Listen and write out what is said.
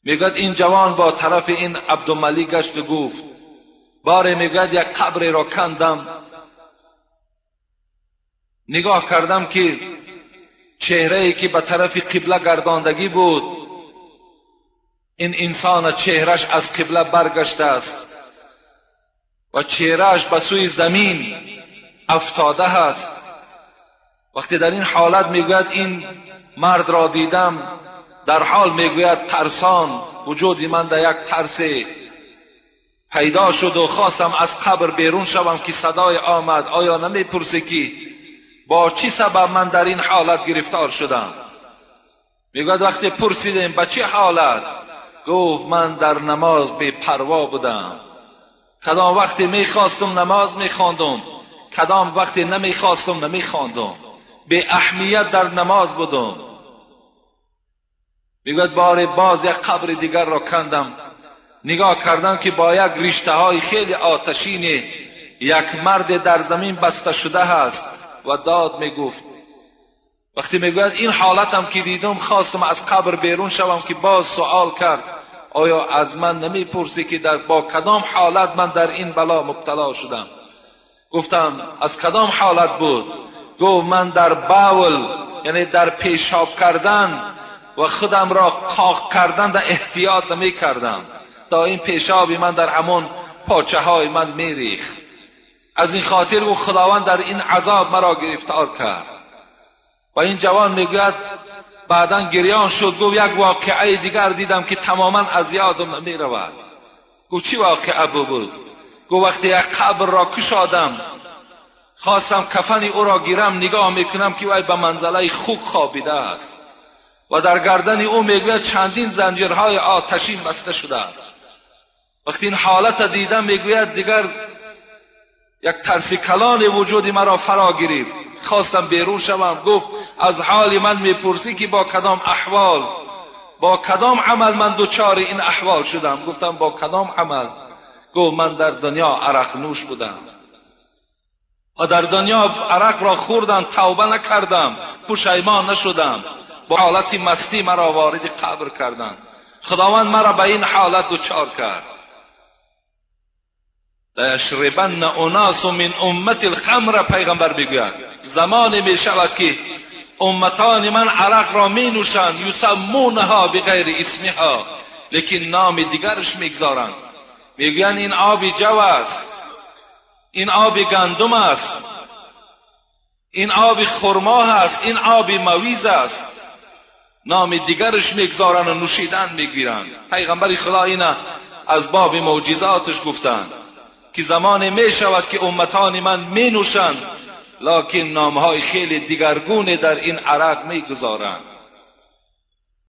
میگوید این جوان با طرف این عبدالملیک گشت و گفت باره میگوید یک قبر را کندم، نگاه کردم که چهره‌ای که به طرف قبله گرداندگی بود، این انسان چهرش از قبله برگشته است و چهرهش به سوی زمین افتاده است. وقتی در این حالت میگوید این مرد را دیدم، در حال میگوید ترسان وجود من در یک ترس پیدا شد و خواستم از قبر بیرون شوم که صدای آمد آیا نمیپرسی که با چی سبب من در این حالت گرفتار شدم؟ میگوید وقتی پرسیدیم به چه حالت، گفت من در نماز بی پروا بودم، کدام وقتی میخواستم نماز میخواندم، کدام وقتی نمیخواستم نمیخواندم، به اهمیت در نماز بودم. میگوید بار باز یک قبر دیگر را کندم، نگاه کردم که با یک رشته های خیلی آتشین یک مرد در زمین بسته شده است و داد میگفت. وقتی میگوید این حالتم که دیدم خواستم از قبر بیرون شوم که باز سوال کرد آیا از من نمیپرسی که با کدام حالت من در این بلا مبتلا شدم؟ گفتم از کدام حالت بود؟ گفت من در باول، یعنی در پیشاب کردن و خودم را قاق کردن در احتیاط نمی کردم تا این پیشابی من در همون پاچه های من میریخت. از این خاطر او خداوند در این عذاب مرا گرفتار کرد. و این جوان میگوید بعداً گریان شد، گفت یک واقعه دیگر دیدم که تماما از یادم نمی رود. گفت چی واقعه بود؟ گفت وقتی یک قبر را کشادم، خواستم کفن او را گیرم، نگاه میکنم که وای به منزله خوک خوابیده است و در گردن او میگوید چندین زنجیرهای آتشین بسته شده است. وقتی این حالت دیدم میگوید دیگر یک ترس کلان وجودی مرا فرا گرفت، خواستم بیرون شوم. گفت از حال من میپرسی که با کدام احوال، با کدام عمل من دوچار این احوال شدم؟ گفتم با کدام عمل؟ گفت من در دنیا عرق نوش بودم و در دنیا عرق را خوردم، توبه نکردم، پشیمان نشدم، با حالت مستی مرا وارد قبر کردند، خداوند مرا به این حالت دوچار کرد. لیشربن اناس من امت الخمر، پیغمبر میگوید زمانی میشود که امتان من عرق را می نوشند، یسمونها بغیر اسمها، لیکن نام دیگرش میگذارند، میگویند این آب جو است، این آب گندم است، این آب خرما است، این آب مویز است، نام دیگرش میگذارند و نوشیدن میگیرند. پیغمبر خدا اینا از باب معجزاتش گفتند که زمانی می شود که امتان من می نوشند، لکن نامهای خیلی دیگرگونه در این عرق می گذارند.